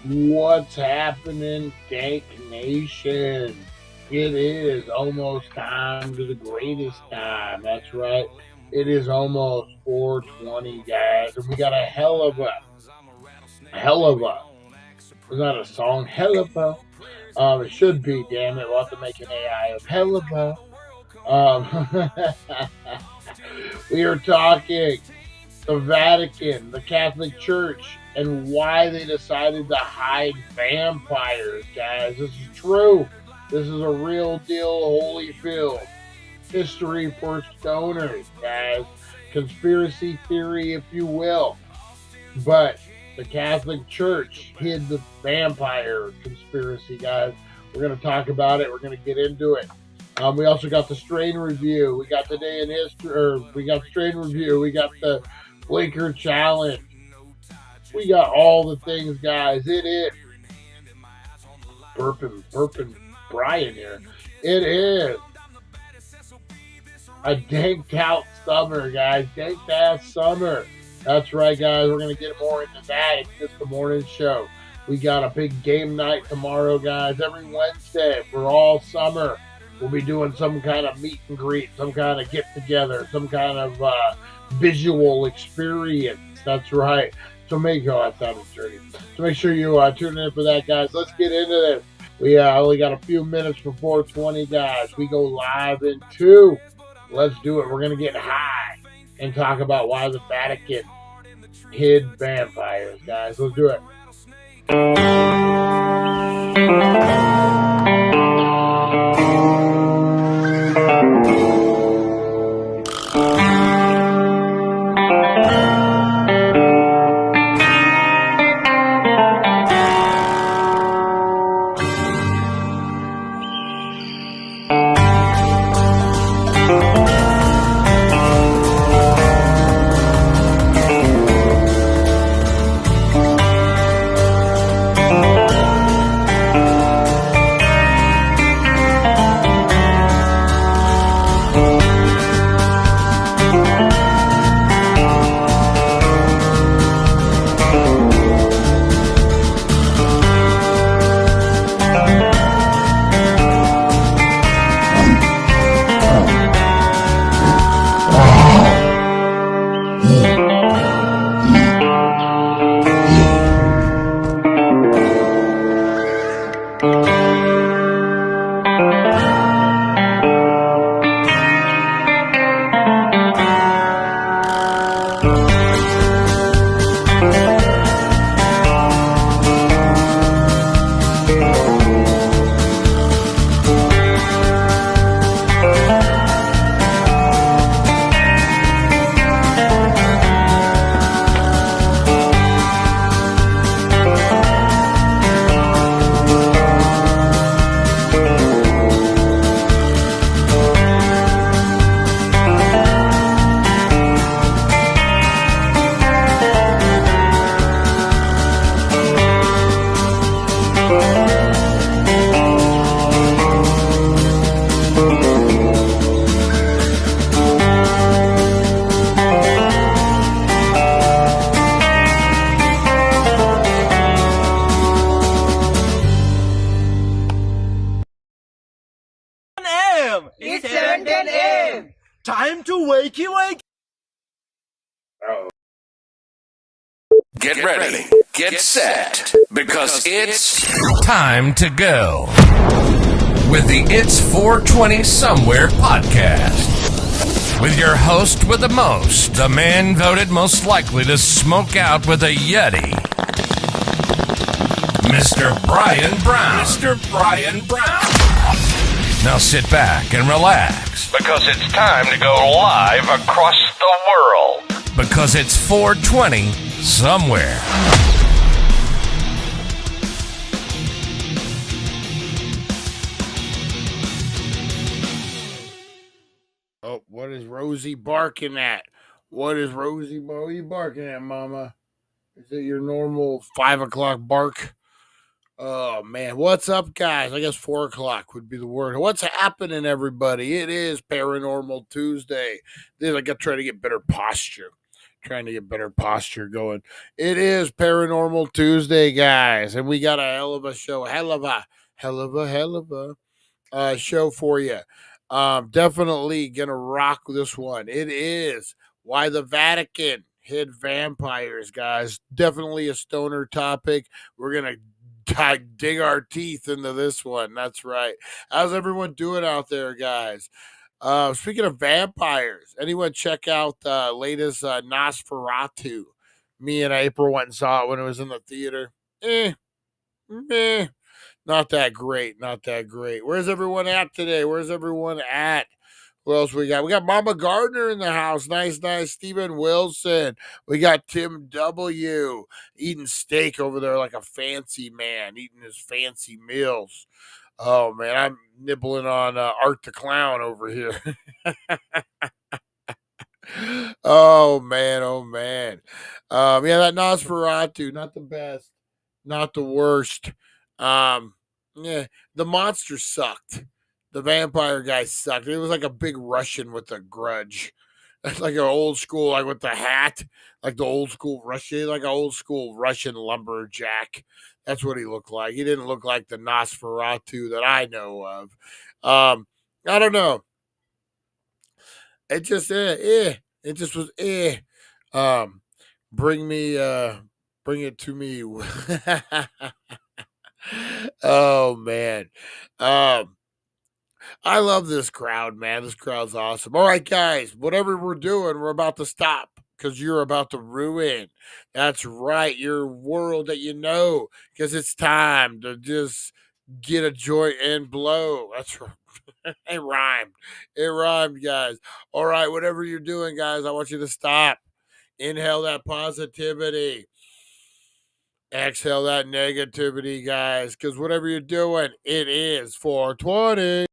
What's happening, Dank Nation? It is almost time to the greatest time. That's right. It is almost 4:20, guys, and we got a hell of a, it's not a song, hell of a, it should be, damn it, we'll have to make an AI of hell of a, we are talking the Vatican, the Catholic Church, and why they decided to hide vampires, guys. This is true. This is a real deal Holyfield. History for stoners, guys. Conspiracy theory, if you will. But the Catholic Church hid the vampire conspiracy, guys. We're going to talk about it. We're going to get into it. We also got the strain review. We got the day in history, or we got the strain review. We got the Blinker challenge. We got all the things, guys. It is burping Brian here. It is a danked out summer, guys. Danked out summer. That's right, guys. We're gonna get more into that. It's just the morning show. We got a big game night tomorrow, guys. Every Wednesday for all summer, we'll be doing some kind of meet and greet, some kind of get together, some kind of visual experience. That's right. So that sounded dirty. So make sure you tune in for that, guys. Let's get into this. We only got a few minutes for 4:20, guys. We go live in 2. Let's do it. We're gonna get high and talk about why the Vatican hid vampires, guys. Let's do it. Time to wakey wake. Get ready, get set, because it's time to go with the It's 420 Somewhere podcast. With your host with the most, the man voted most likely to smoke out with a Yeti, Mr. Brian Brown. Mr. Brian Brown. Now sit back and relax, because it's time to go live across the world. Because it's 420 Somewhere. Oh, what is Rosie barking at? What is Rosie barking at, Mama? Is it your normal 5 o'clock bark? Oh, man. What's up, guys? I guess 4 o'clock would be the word. What's happening, everybody? It is Paranormal Tuesday. I got to try to get better posture. Trying to get better posture going. It is Paranormal Tuesday, guys, and we got a hell of a show. Hell of a show for you. Definitely gonna rock this one. It is why the Vatican hid vampires, guys. Definitely a stoner topic. We're gonna dig our teeth into this one. That's right. How's everyone doing out there, guys? Speaking of vampires, anyone check out the latest Nosferatu? Me and April went and saw it when it was in the theater. Meh. Not that great. Not that great. Where's everyone at today? Where's everyone at? Who else we got? We got Mama Gardner in the house. Nice. Stephen Wilson. We got Tim W. eating steak over there like a fancy man, eating his fancy meals. Oh, man, I'm nibbling on Art the Clown over here. Oh, man. Yeah, that Nosferatu, not the best, not the worst. Yeah, the monster sucked. The vampire guy sucked. It was like a big Russian with a grudge. It's like an old school, like with the hat, like the old school Russian, like an old school Russian lumberjack. That's what he looked like. He didn't look like the Nosferatu that I know of. I don't know. It just, it just was, bring it to me. Oh man. I love this crowd, man. This crowd's awesome. All right, guys, whatever we're doing, we're about to stop because you're about to ruin. That's right, your world that you know, because it's time to just get a joint and blow. That's right. It rhymed. It rhymed, guys. All right, whatever you're doing, guys, I want you to stop. Inhale that positivity. Exhale that negativity, guys, because whatever you're doing, it is 420.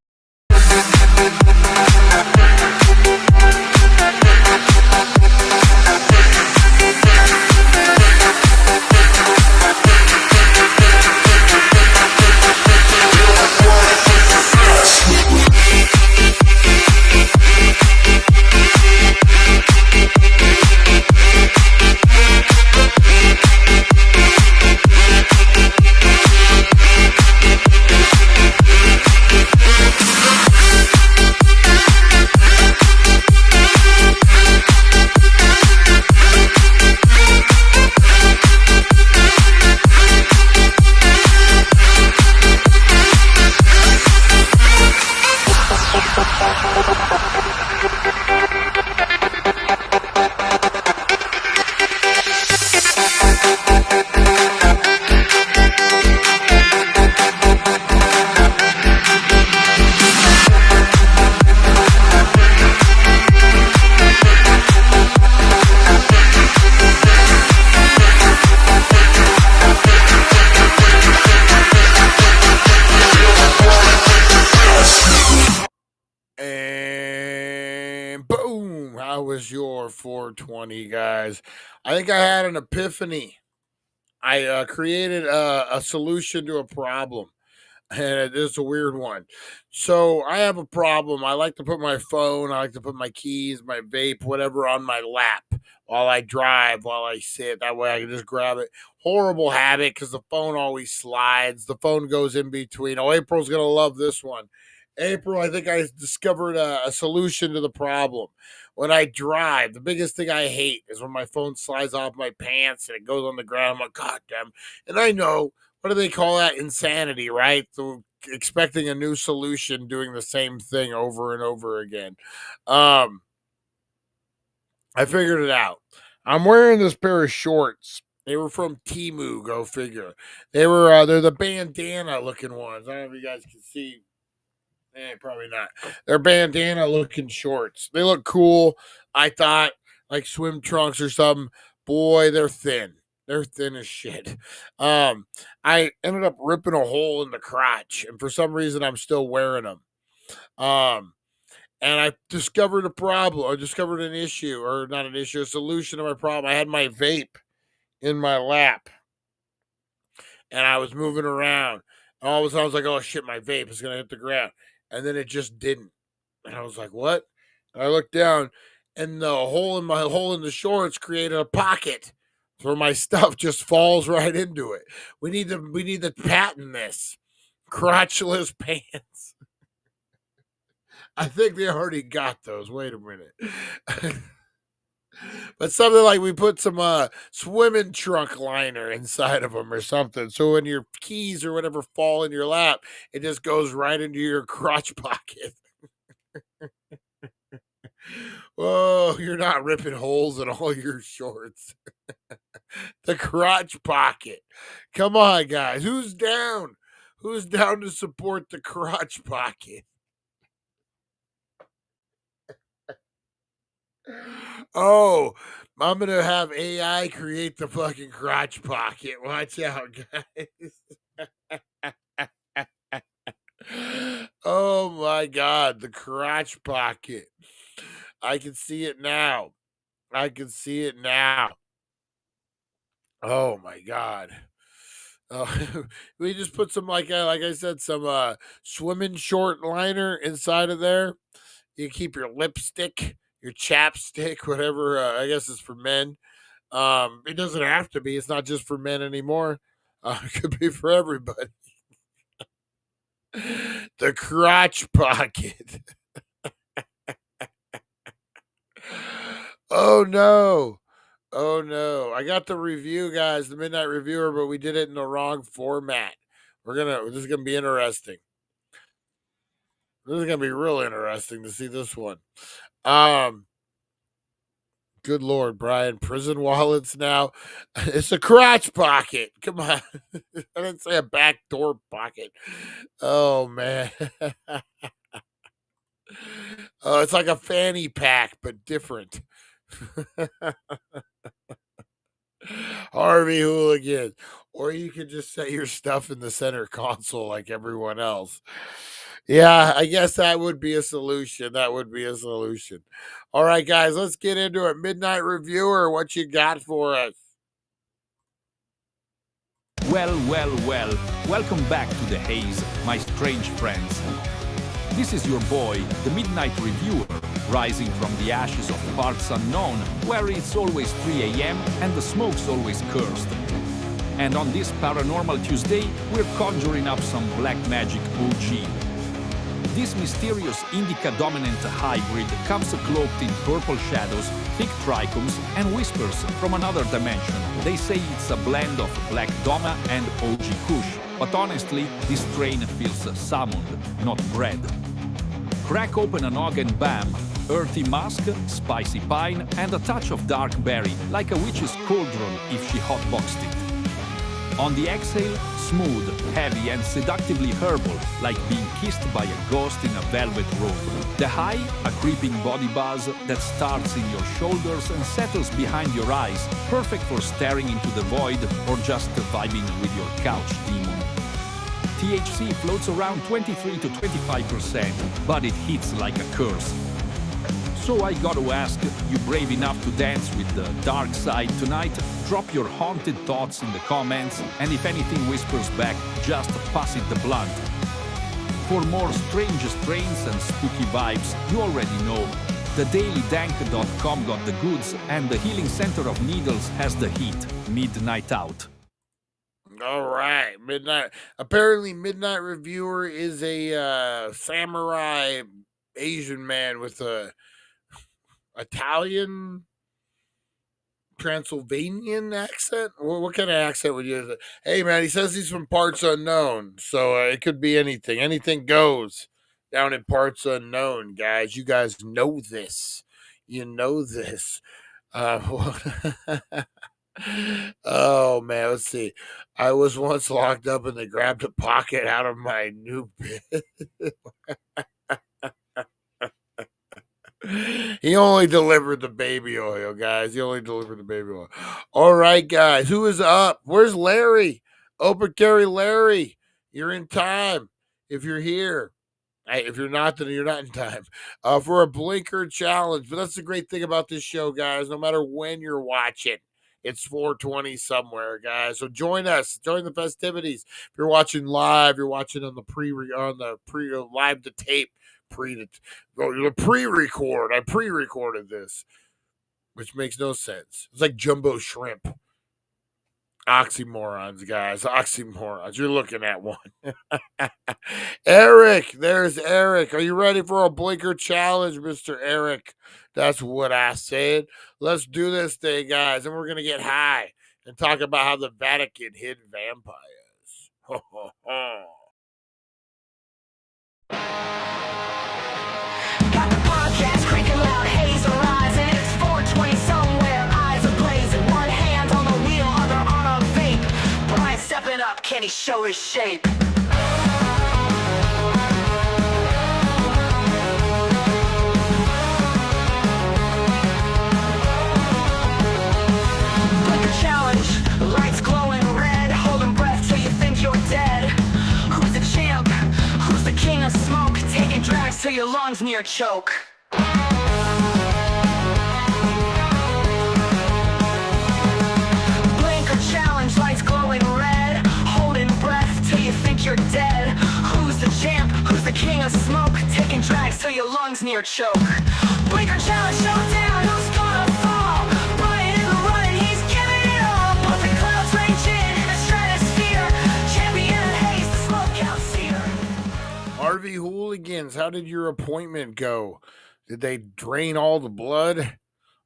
And boom, how was your 420, guys? I think I had an epiphany. I created a solution to a problem, and it is a weird one. So I have a problem. I like to put my phone, I like to put my keys, my vape, whatever on my lap while I drive, while I sit. That way I can just grab it. Horrible habit because the phone always slides. The phone goes in between. Oh, April's going to love this one. April, I think I discovered a solution to the problem. When I drive, the biggest thing I hate is when my phone slides off my pants and it goes on the ground. I'm like, God damn. And I know, what do they call that? Insanity, right? So expecting a new solution, doing the same thing over and over again. I figured it out. I'm wearing this pair of shorts. They were from Temu, go figure. They're the bandana looking ones. I don't know if you guys can see. Probably not. They're bandana looking shorts. They look cool. I thought like swim trunks or something. Boy, they're thin. They're thin as shit. I ended up ripping a hole in the crotch, and for some reason, I'm still wearing them. And I discovered a problem. I discovered an issue, or not an issue, a solution to my problem. I had my vape in my lap, and I was moving around. And all of a sudden, I was like, "Oh shit, my vape is gonna hit the ground," and then it just didn't. And I was like, "What?" And I looked down, and the hole in the shorts created a pocket where my stuff just falls right into it. We need to patent this. Crotchless pants. I think they already got those. Wait a minute. But something like we put some swimming trunk liner inside of them or something. So when your keys or whatever fall in your lap, it just goes right into your crotch pocket. Whoa, you're not ripping holes in all your shorts. The crotch pocket. Come on, guys. Who's down? Who's down to support the crotch pocket? Oh, I'm gonna have AI create the fucking crotch pocket. Watch out, guys. Oh my god, the crotch pocket. I can see it now. I can see it now. Oh my god. We just put some like I said, some swimming short liner inside of there. You keep your lipstick, your chapstick, whatever. I guess it's for men. It doesn't have to be. It's not just for men anymore. It could be for everybody. The crotch pocket. Oh no. Oh no. I got the review, guys, the Midnight Reviewer, but we did it in the wrong format. This is gonna be interesting. This is gonna be real interesting to see this one. Um, Good Lord, Brian. Prison wallets now. It's a crotch pocket. Come on. I didn't say a back door pocket. Oh man. Oh, it's like a fanny pack, but different. Harvey Hooligan. Or you could just set your stuff in the center console like everyone else. Yeah, I guess that would be a solution. That would be a solution. All right, guys, let's get into it. Midnight Reviewer, what you got for us? Well, well, well. Welcome back to the haze, my strange friends. This is your boy, the Midnight Reviewer, rising from the ashes of parts unknown, where it's always 3 a.m. and the smoke's always cursed. And on this Paranormal Tuesday, we're conjuring up some black magic OG. This mysterious indica-dominant hybrid comes cloaked in purple shadows, thick trichomes, and whispers from another dimension. They say it's a blend of Black Doma and OG Kush, but honestly, this strain feels summoned, not bred. Crack open a nog and bam, earthy musk, spicy pine, and a touch of dark berry, like a witch's cauldron if she hotboxed it. On the exhale, smooth, heavy, and seductively herbal, like being kissed by a ghost in a velvet robe. The high, a creeping body buzz that starts in your shoulders and settles behind your eyes, perfect for staring into the void or just vibing with your couch demon. THC floats around 23 to 25%, but it hits like a curse. So I gotta ask, you brave enough to dance with the dark side tonight? Drop your haunted thoughts in the comments, and if anything whispers back, just pass it the blunt. For more strange strains and spooky vibes, you already know. TheDailyDank.com got the goods, and the Healing Center of Needles has the heat. Midnight out. All right, Midnight. Apparently, Midnight Reviewer is a samurai Asian man with a Italian Transylvanian accent. What kind of accent would you use? Hey, man, he says he's from parts unknown, so it could be anything. Anything goes down in parts unknown, guys. You guys know this. You know this. Oh man, let's see. I was once locked up and they grabbed a pocket out of my new bed. He only delivered the baby oil, guys. He only delivered the baby oil. All right, guys. Who is up? Where's Larry? Open carry Larry. You're in time if you're here. If you're not, then you're not in time for a blinker challenge. But that's the great thing about this show, guys. No matter when you're watching, it's 420 somewhere, guys. So join us. Join the festivities. If you're watching live, you're watching on the live to tape pre-record. I pre-recorded this, which makes no sense. It's like jumbo shrimp. Oxymorons, guys. Oxymorons. You're looking at one. Eric. There's Eric. Are you ready for a blinker challenge, Mr. Eric? That's what I said. Let's do this thing, guys. And we're going to get high and talk about how the Vatican hid vampires. Ho, ho, ho. Got the podcast cranking loud, haze arising. It's 420 somewhere, eyes ablazing. One hand on the wheel, other on a vape. Brian stepping up, can he show his shape? Blinker challenge, lights glowing red, holding breath till you think you're dead. Who's the champ? Who's the king of smoke? Taking drags till your lungs near choke. Blinker challenge, lights glowing red, holding breath till you think you're dead. Who's the champ? Who's the king of smoke? Taking drags till your lungs near choke. Blinker challenge, showdown, who's gonna fall? Brian in the running, he's giving it all. Puffin' clouds range in the stratosphere. Champion haze, the smoke out seer. Harvey Hooligans, how did your appointment go? Did they drain all the blood?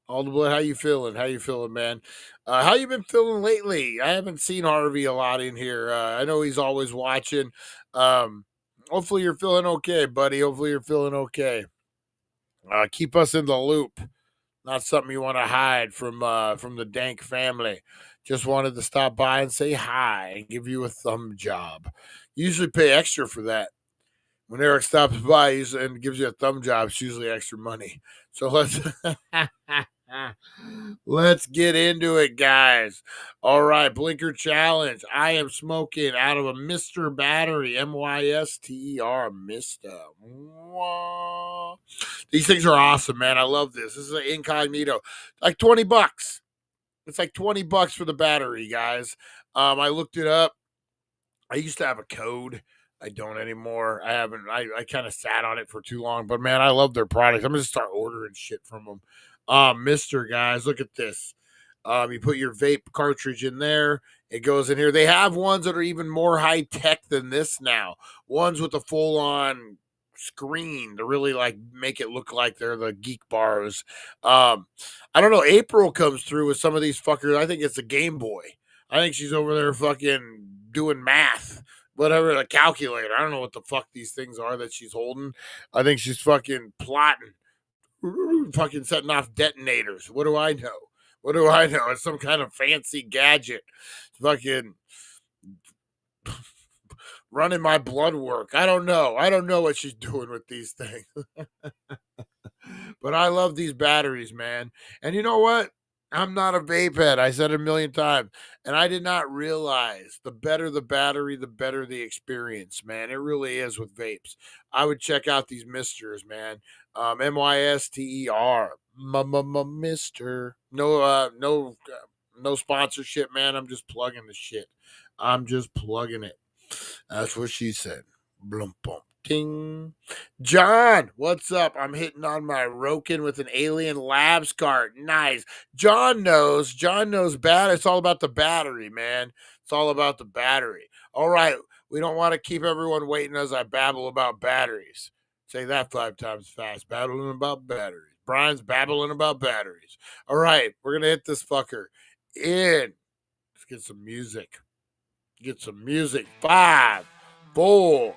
All the blood. How you feeling? How you feeling, man? How you been feeling lately? I haven't seen Harvey a lot in here. I know he's always watching. Hopefully you're feeling okay, buddy. Hopefully you're feeling okay. Keep us in the loop. Not something you want to hide from the Dank family. Just wanted to stop by and say hi and give you a thumb job. Usually pay extra for that. When Eric stops by and gives you a thumb job, it's usually extra money. So let's get into it, guys. All right, blinker challenge. I am smoking out of a Mr. battery, M-Y-S-T-E-R, Mr. These things are awesome, man. I love this. This is an incognito. Like $20. It's like $20 for the battery, guys. I looked it up. I used to have a code. I don't anymore. I haven't. I kind of sat on it for too long. But, man, I love their products. I'm going to start ordering shit from them. Mr. Guys, look at this. You put your vape cartridge in there. It goes in here. They have ones that are even more high-tech than this now. Ones with a full-on screen to really, like, make it look like they're the geek bars. I don't know. April comes through with some of these fuckers. I think it's a Game Boy. I think she's over there fucking doing math. Whatever, the calculator. I don't know what the fuck these things are that she's holding. I think she's fucking plotting. Fucking setting off detonators. What do I know? What do I know? It's some kind of fancy gadget. Fucking running my blood work. I don't know. I don't know what she's doing with these things. But I love these batteries, man. And you know what? I'm not a vape head. I said it a million times. And I did not realize the better the battery, the better the experience, man. It really is with vapes. I would check out these misters, man. M-Y-S-T-E-R. Mister. No sponsorship, man. I'm just plugging the shit. I'm just plugging it. That's what she said. Blum, bum, ting. John, what's up? I'm hitting on my Rokin with an Alien Labs cart. Nice. John knows bad. It's all about the battery, man. It's all about the battery. All right. We don't want to keep everyone waiting as I babble about batteries. Say that 5 times fast. Babbling about batteries. Brian's babbling about batteries. All right. We're going to hit this fucker in. Let's get some music. 5, 4,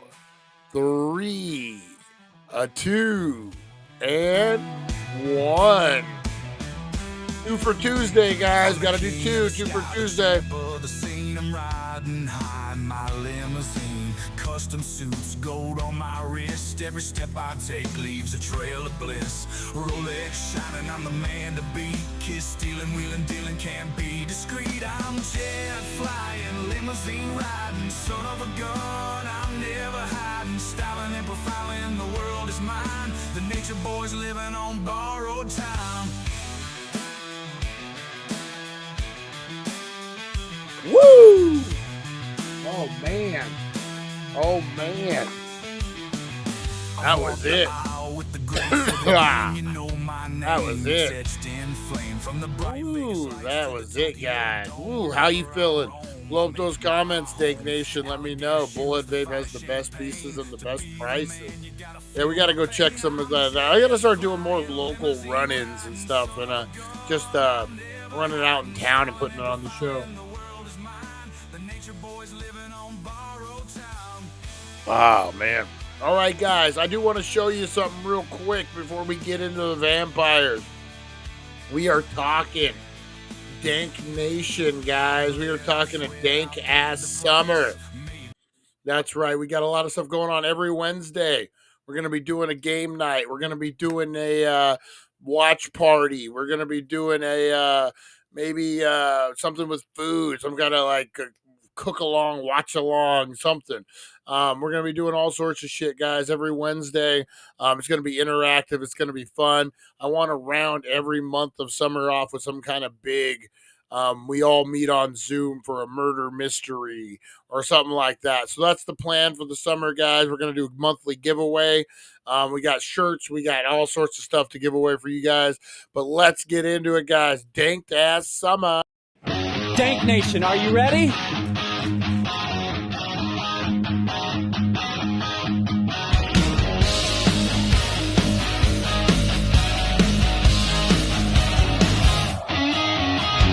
3, 2, and 1. 2 for Tuesday, guys. Got to do 2 for Tuesday. I'm riding high in my limousine, custom suits, gold on my wrist. Every step I take leaves a trail of bliss. Rolex shining, I'm the man to beat. Kiss stealing, wheeling, dealing, can't be discreet. I'm jet flying, limousine riding, son of a gun, I'm never hiding. Styling and profiling, the world is mine. The nature boys living on borrowed time. Woo! Oh man. That was it. That was it. Ooh, that was it, guys. Ooh, how you feeling? Blow up those comments, Dank Nation. Let me know. Bullhead Babe has the best pieces and the best prices. Yeah, we got to go check some of that. I got to start doing more local run-ins and stuff, and just running out in town and putting it on the show. Oh, man. All right, guys, I do want to show you something real quick before we get into the vampires. We are talking Dank Nation, guys. We are talking a dank-ass summer. That's right. We got a lot of stuff going on every Wednesday. We're going to be doing a game night. We're going to be doing a watch party. We're going to be doing a maybe something with food. Some kind of like cook along, watch along, something. We're going to be doing all sorts of shit, guys, every Wednesday. It's going to be interactive. It's going to be fun. I want to round every month of summer off with some kind of big, we all meet on Zoom for a murder mystery or something like that. So that's the plan for the summer, guys. We're going to do a monthly giveaway. We got shirts. We got all sorts of stuff to give away for you guys. But let's get into it, guys. Dank-ass summer. Dank Nation, are you ready?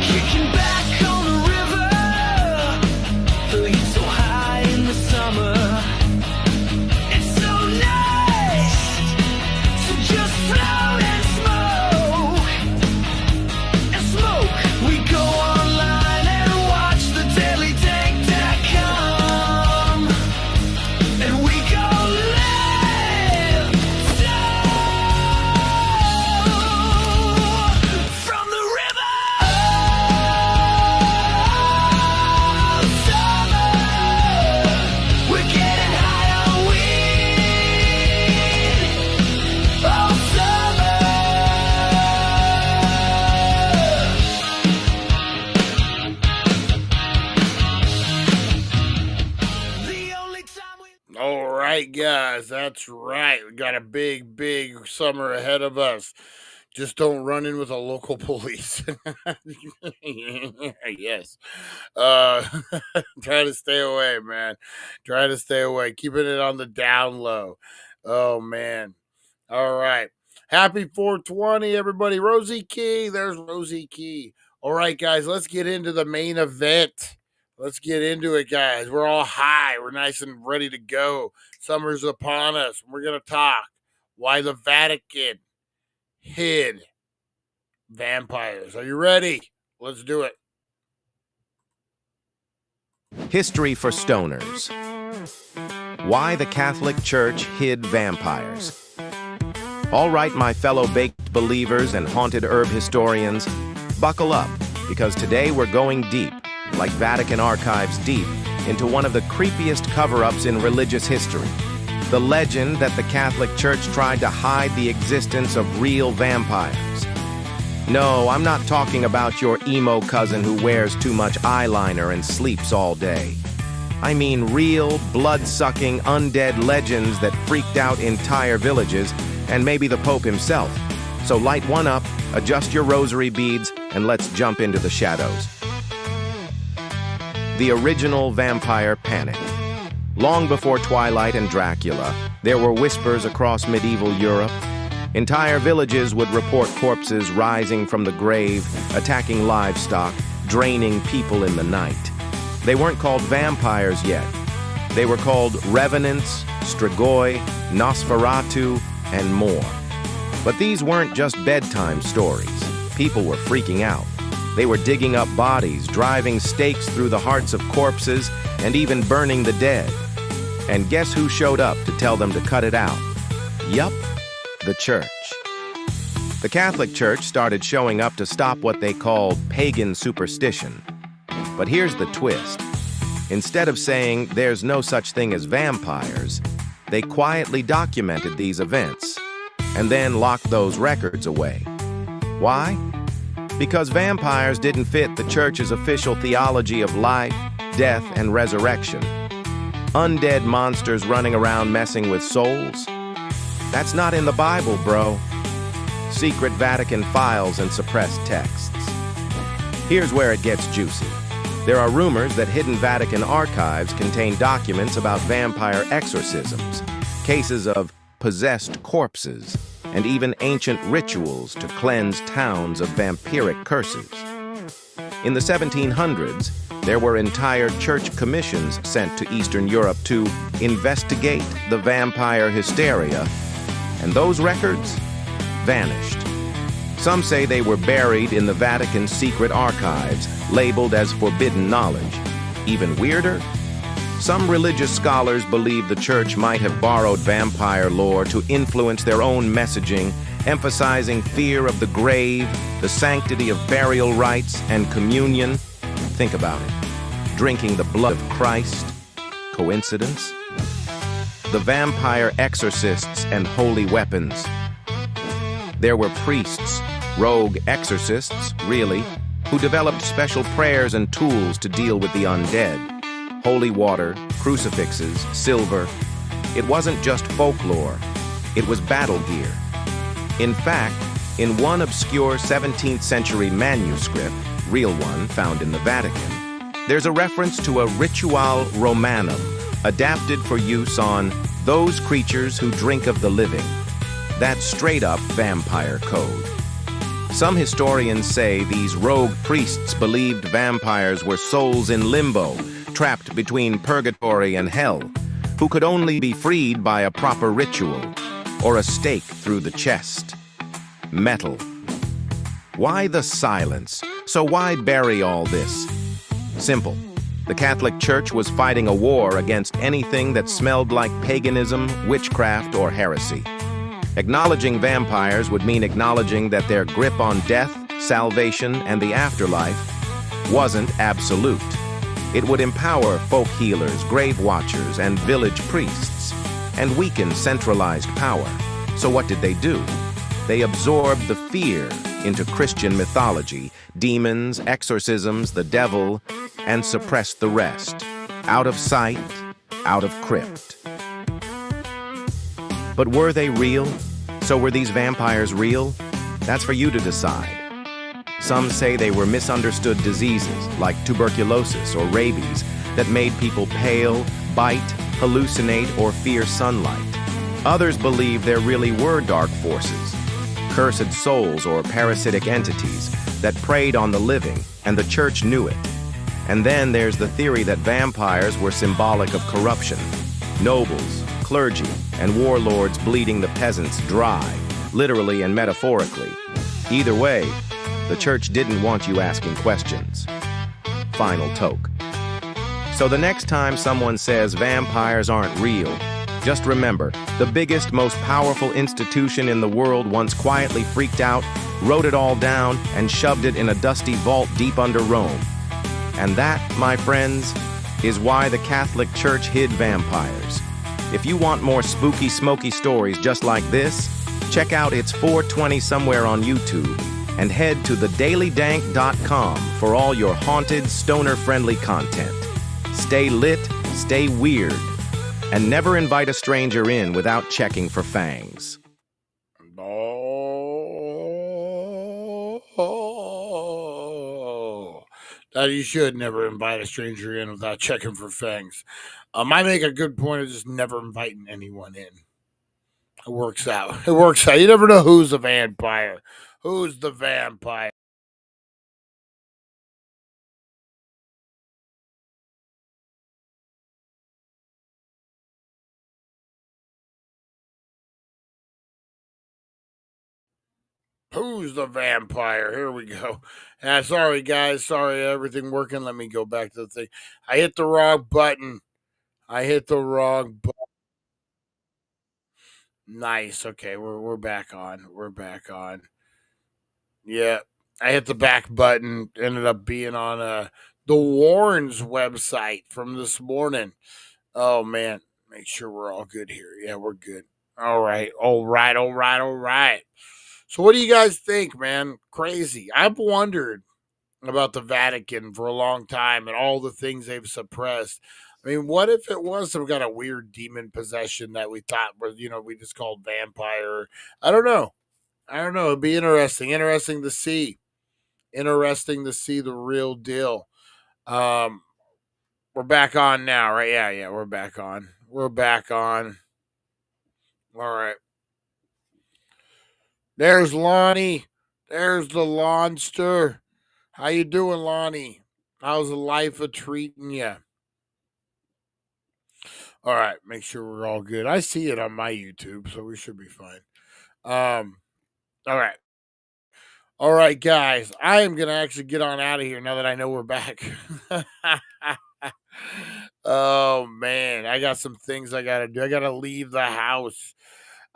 Kicking back on the river, the heat so high in the summer. It's so nice to just float and smoke. We go online and watch the dailydank.com, and we go live from the river. We're getting high on weed all summer. The only time we All right, guys, that's right. We got a big, big summer ahead of us. Just don't run in with a local police. Yes. Try to stay away, man. Try to stay away. Keeping it on the down low. Oh, man. All right. Happy 420, everybody. Rosie Key. There's Rosie Key. All right, guys, let's get into the main event. Let's get into it, guys. We're all high. We're nice and ready to go. Summer's upon us. We're going to talk why the Vatican hid vampires. Are you ready? Let's do it. History for Stoners. Why the Catholic Church hid vampires. All right, my fellow baked believers and haunted herb historians, buckle up, because today we're going deep, like Vatican archives deep, into one of the creepiest cover-ups in religious history. The legend that the Catholic Church tried to hide the existence of real vampires. No, I'm not talking about your emo cousin who wears too much eyeliner and sleeps all day. I mean real, blood-sucking, undead legends that freaked out entire villages, and maybe the Pope himself. So light one up, adjust your rosary beads, and let's jump into the shadows. The original vampire panic. Long before Twilight and Dracula, there were whispers across medieval Europe. Entire villages would report corpses rising from the grave, attacking livestock, draining people in the night. They weren't called vampires yet. They were called revenants, strigoi, nosferatu, and more. But these weren't just bedtime stories. People were freaking out. They were digging up bodies, driving stakes through the hearts of corpses, and even burning the dead. And guess who showed up to tell them to cut it out? Yup, the church. The Catholic Church started showing up to stop what they called pagan superstition. But here's the twist. Instead of saying there's no such thing as vampires, they quietly documented these events and then locked those records away. Why? Because vampires didn't fit the church's official theology of life, death, and resurrection. Undead monsters running around messing with souls? That's not in the Bible, bro. Secret Vatican files and suppressed texts. Here's where it gets juicy. There are rumors that hidden Vatican archives contain documents about vampire exorcisms, cases of possessed corpses, and even ancient rituals to cleanse towns of vampiric curses. In the 1700s, there were entire church commissions sent to Eastern Europe to investigate the vampire hysteria, and those records vanished. Some say they were buried in the Vatican's secret archives, labeled as forbidden knowledge. Even weirder, some religious scholars believe the church might have borrowed vampire lore to influence their own messaging, emphasizing fear of the grave, the sanctity of burial rites, and communion. Think about it. Drinking the blood of Christ. Coincidence? The vampire exorcists and holy weapons. There were priests, rogue exorcists, really, who developed special prayers and tools to deal with the undead. Holy water, crucifixes, silver. It wasn't just folklore. It was battle gear. In fact, in one obscure 17th century manuscript, real one found in the Vatican, there's a reference to a ritual Romanum, adapted for use on those creatures who drink of the living. That's straight-up vampire code. Some historians say these rogue priests believed vampires were souls in limbo, trapped between purgatory and hell, who could only be freed by a proper ritual, or a stake through the chest. Metal. Why the silence? So why bury all this? Simple. The Catholic Church was fighting a war against anything that smelled like paganism, witchcraft, or heresy. Acknowledging vampires would mean acknowledging that their grip on death, salvation, and the afterlife wasn't absolute. It would empower folk healers, grave watchers, and village priests, and weaken centralized power. So what did they do? They absorbed the fear into Christian mythology, demons, exorcisms, the devil, and suppressed the rest. Out of sight, out of crypt. But were they real? So were these vampires real? That's for you to decide. Some say they were misunderstood diseases, like tuberculosis or rabies, that made people pale, bite, hallucinate, or fear sunlight. Others believe there really were dark forces, cursed souls or parasitic entities that preyed on the living, and the church knew it. And then there's the theory that vampires were symbolic of corruption. Nobles, clergy, and warlords bleeding the peasants dry, literally and metaphorically. Either way, the church didn't want you asking questions. Final toke. So the next time someone says vampires aren't real, just remember, the biggest, most powerful institution in the world once quietly freaked out, wrote it all down, and shoved it in a dusty vault deep under Rome. And that, my friends, is why the Catholic Church hid vampires. If you want more spooky, smoky stories just like this, check out It's 420 Somewhere on YouTube, and head to thedailydank.com for all your haunted, stoner-friendly content. Stay lit, stay weird, and never invite a stranger in without checking for fangs. That you should never invite a stranger in without checking for fangs. I make a good point of just never inviting anyone in. It works out. It works out. You never know who's the vampire. Who's the vampire? Who's the vampire? Here we go. Sorry, guys. Sorry, everything working. Let me go back to the thing. I hit the wrong button. Nice. Okay, we're back on. We're back on. Yeah, I hit the back button. Ended up being on the Warren's website from this morning. Oh man, make sure we're all good here. Yeah, we're good. All right. So what do you guys think, man? Crazy. I've wondered about the Vatican for a long time and all the things they've suppressed. I mean, what if it was some kind of weird demon possession that we thought was, we just called vampire? I don't know. I don't know. It'd be interesting. Interesting to see. Interesting to see the real deal. We're back on now, right? Yeah, we're back on. We're back on. All right. There's Lonnie. There's the Lonster. How you doing, Lonnie? How's the life of treating you? All right, make sure we're all good. I see it on my YouTube, so we should be fine. All right. All right, guys. I am gonna actually get on out of here now that I know we're back. Oh man, I got some things I gotta do. I gotta leave the house.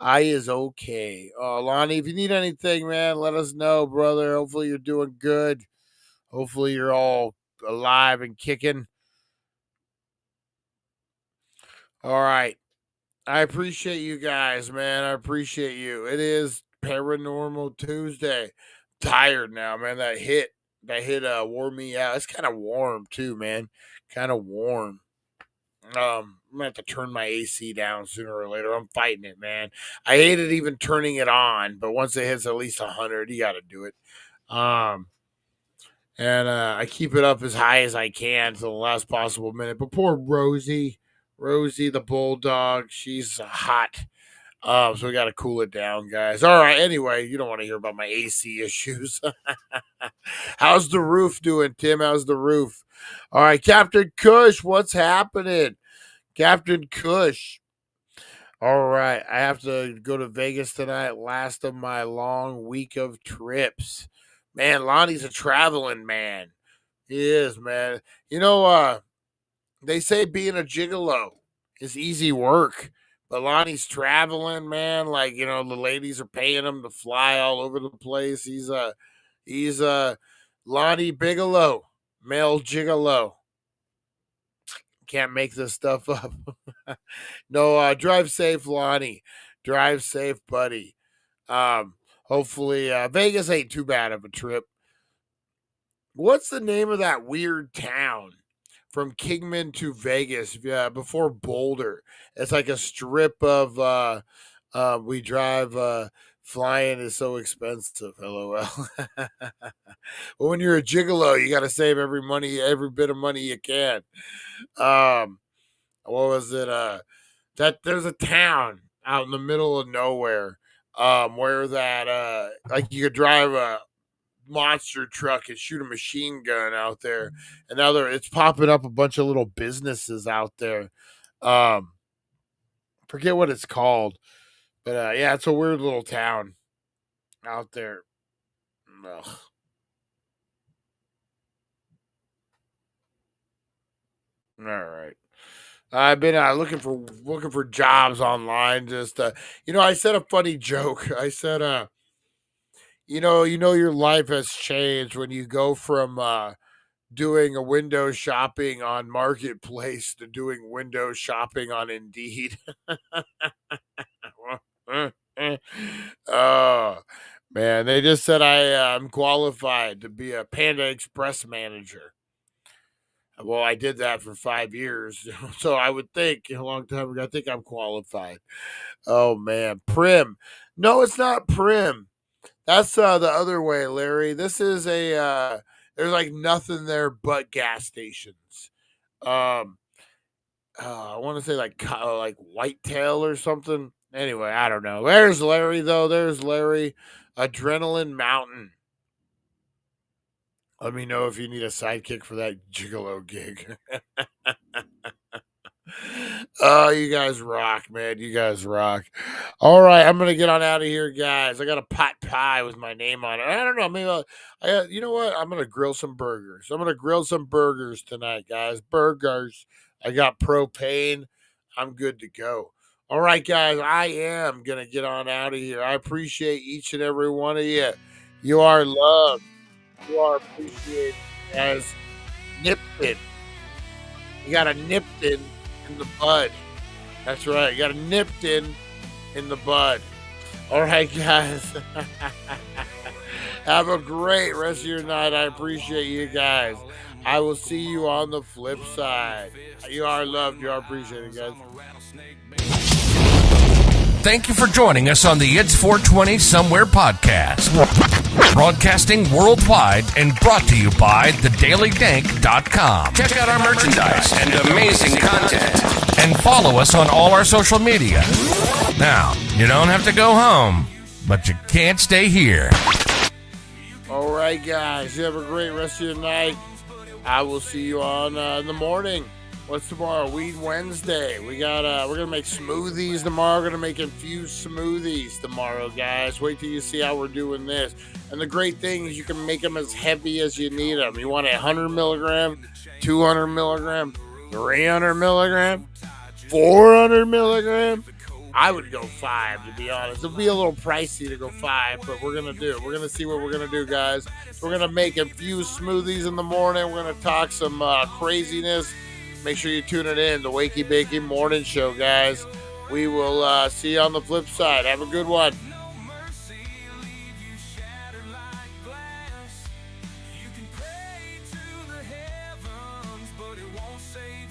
I is okay. Lonnie, if you need anything, man, let us know, brother. Hopefully you're doing good. Hopefully you're all alive and kicking. All right. I appreciate you guys, man. I appreciate you. It is Paranormal Tuesday. Tired now, man. That hit wore me out. It's kind of warm too, man. Kind of warm. I'm gonna have to turn my AC down sooner or later. I'm fighting it, man. I hated even turning it on, but once it hits at least 100, you got to do it. And I keep it up as high as I can to the last possible minute. But poor Rosie the bulldog, she's hot. So we got to cool it down, guys. All right. Anyway, you don't want to hear about my AC issues. How's the roof doing, Tim? How's the roof? All right, Captain Kush, what's happening? Captain Kush. All right, I have to go to Vegas tonight. Last of my long week of trips. Man, Lonnie's a traveling man. He is, man. They say being a gigolo is easy work. But Lonnie's traveling, man. Like, the ladies are paying him to fly all over the place. He's Lonnie Bigelow, male gigolo. Can't make this stuff up. No, drive safe, Lonnie. Drive safe, buddy. Hopefully, Vegas ain't too bad of a trip. What's the name of that weird town from Kingman to Vegas? Yeah, before Boulder. It's like a strip of we drive. Flying is so expensive. LOL. But when you're a gigolo, you got to save every bit of money you can. What was it? That there's a town out in the middle of nowhere, where that like you could drive a monster truck and shoot a machine gun out there, and now it's popping up a bunch of little businesses out there. Forget what it's called, but yeah, it's a weird little town out there. Ugh. All right. I've been looking for jobs online. Just I said a funny joke. I said, your life has changed when you go from doing a window shopping on Marketplace to doing window shopping on Indeed. Oh man, they just said I'm qualified to be a Panda Express manager. Well, I did that for 5 years, so I would think a long time ago. I think I'm qualified. Oh man, Prim. No, it's not Prim. That's the other way, Larry. This is a there's like nothing there but gas stations. I want to say like Whitetail or something. Anyway, I don't know. There's Larry though. There's Larry. Adrenaline Mountain. Let me know if you need a sidekick for that gigolo gig. Oh, you guys rock, man. You guys rock. All right, I'm gonna get on out of here, guys. I got a pot pie with my name on it. I don't know. Maybe you know what? I'm gonna grill some burgers. I'm gonna grill some burgers tonight, guys. Burgers. I got propane. I'm good to go. All right, guys. I am gonna get on out of here. I appreciate each and every one of you. You are loved. You are appreciated, guys. Nipped it. You got a nipped in the bud. That's right. You got a nipped in the bud. All right, guys. Have a great rest of your night. I appreciate you guys. I will see you on the flip side. You are loved. You are appreciated, guys. Thank you for joining us on the It's 420 Somewhere podcast. Broadcasting worldwide and brought to you by thedailydank.com. Check out our merchandise and amazing content. And follow us on all our social media. Now, you don't have to go home, but you can't stay here. All right, guys. You have a great rest of your night. I will see you on in the morning. What's tomorrow? Weed Wednesday. We're gonna make smoothies tomorrow. We're gonna make infused smoothies tomorrow, guys. Wait till you see how we're doing this. And the great thing is you can make them as heavy as you need them. You want 100 milligram, 200 milligram, 300 milligram, 400 milligram. I would go 5, to be honest. It'll be a little pricey to go 5, but we're going to do it. We're going to see what we're going to do, guys. We're going to make infused smoothies in the morning. We're going to talk some craziness. Make sure you tune it in, the Wakey Bakey Morning Show, guys. We will see you on the flip side. Have a good one. You can pray to the heavens, but it won't save